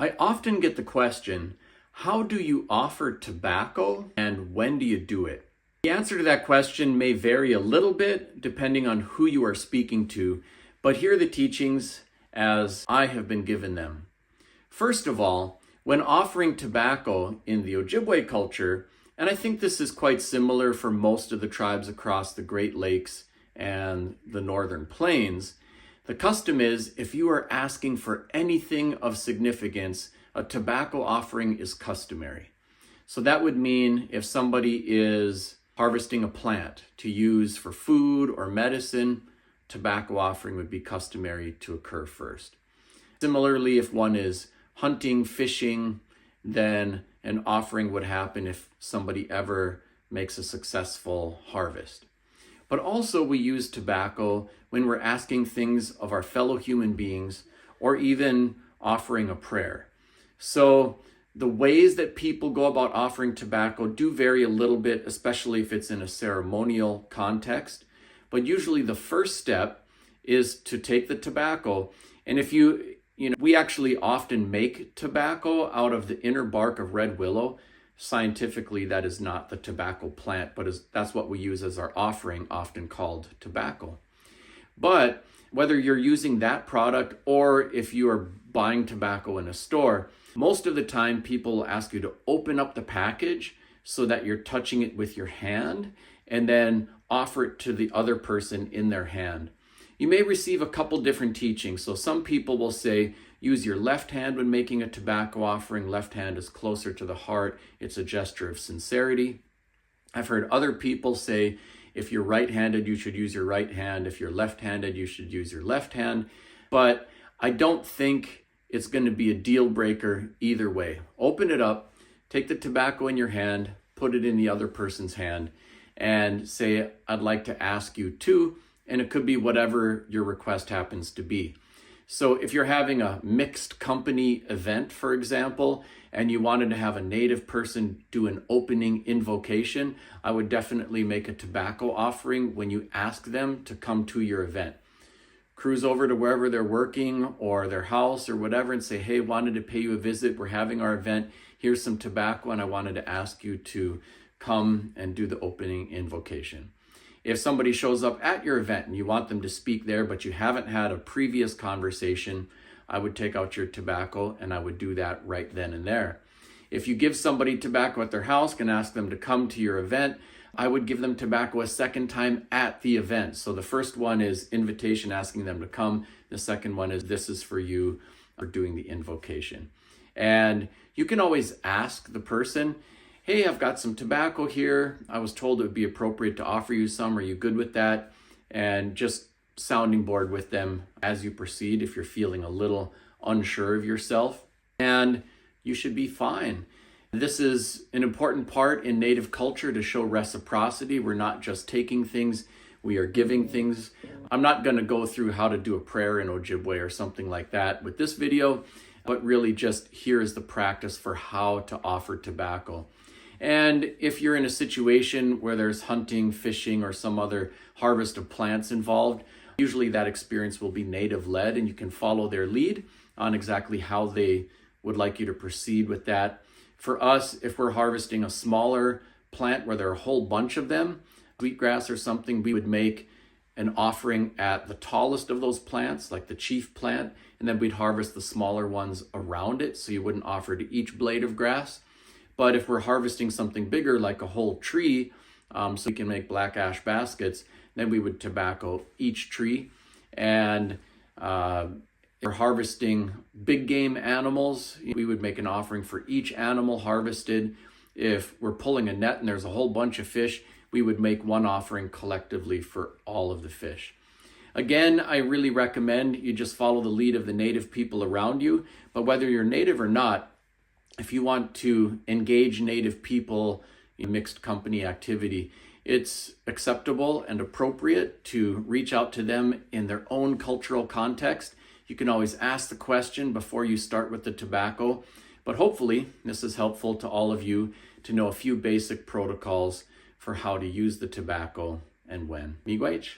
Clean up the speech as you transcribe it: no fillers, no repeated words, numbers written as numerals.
I often get the question, how do you offer tobacco and when do you do it? The answer to that question may vary a little bit depending on who you are speaking to, but here are the teachings as I have been given them. First of all, when offering tobacco in the Ojibwe culture, and I think this is quite similar for most of the tribes across the Great Lakes and the Northern Plains, the custom is if you are asking for anything of significance, a tobacco offering is customary. So that would mean if somebody is harvesting a plant to use for food or medicine, tobacco offering would be customary to occur first. Similarly, if one is hunting, fishing, then an offering would happen if somebody ever makes a successful harvest. But also we use tobacco when we're asking things of our fellow human beings or even offering a prayer. So the ways that people go about offering tobacco do vary a little bit, especially if it's in a ceremonial context. But usually the first step is to take the tobacco, and if we actually often make tobacco out of the inner bark of red willow. Scientifically, that is not the tobacco plant, but that's what we use as our offering, often called tobacco. But whether you're using that product or if you are buying tobacco in a store, most of the time people will ask you to open up the package so that you're touching it with your hand and then offer it to the other person in their hand. You may receive a couple different teachings. So some people will say, use your left hand when making a tobacco offering. Left hand is closer to the heart. It's a gesture of sincerity. I've heard other people say, if you're right-handed, you should use your right hand. If you're left-handed, you should use your left hand. But I don't think it's going to be a deal breaker either way. Open it up, take the tobacco in your hand, put it in the other person's hand, and say, I'd like to ask you to, and it could be whatever your request happens to be. So if you're having a mixed company event, for example, and you wanted to have a native person do an opening invocation, I would definitely make a tobacco offering when you ask them to come to your event. Cruise over to wherever they're working or their house or whatever and say, hey, wanted to pay you a visit. We're having our event. Here's some tobacco and I wanted to ask you to come and do the opening invocation. If somebody shows up at your event and you want them to speak there, but you haven't had a previous conversation, I would take out your tobacco and I would do that right then and there. If you give somebody tobacco at their house and ask them to come to your event, I would give them tobacco a second time at the event. So the first one is invitation, asking them to come. The second one is this is for you for doing the invocation. And you can always ask the person, hey, I've got some tobacco here. I was told it would be appropriate to offer you some. Are you good with that? And just sounding board with them as you proceed if you're feeling a little unsure of yourself. And you should be fine. This is an important part in Native culture to show reciprocity. We're not just taking things, we are giving things. I'm not going to go through how to do a prayer in Ojibwe or something like that with this video, but really just here is the practice for how to offer tobacco. And if you're in a situation where there's hunting, fishing, or some other harvest of plants involved, usually that experience will be native-led and you can follow their lead on exactly how they would like you to proceed with that. For us, if we're harvesting a smaller plant where there are a whole bunch of them, wheatgrass or something, we would make an offering at the tallest of those plants, like the chief plant, and then we'd harvest the smaller ones around it, so you wouldn't offer to each blade of grass. But if we're harvesting something bigger, like a whole tree, so we can make black ash baskets, then we would tobacco each tree. And if we're harvesting big game animals, we would make an offering for each animal harvested. If we're pulling a net and there's a whole bunch of fish, we would make one offering collectively for all of the fish. Again, I really recommend you just follow the lead of the native people around you. But whether you're native or not, if you want to engage native people in mixed company activity, it's acceptable and appropriate to reach out to them in their own cultural context. You can always ask the question before you start with the tobacco, but hopefully this is helpful to all of you to know a few basic protocols for how to use the tobacco and when. Miigwech.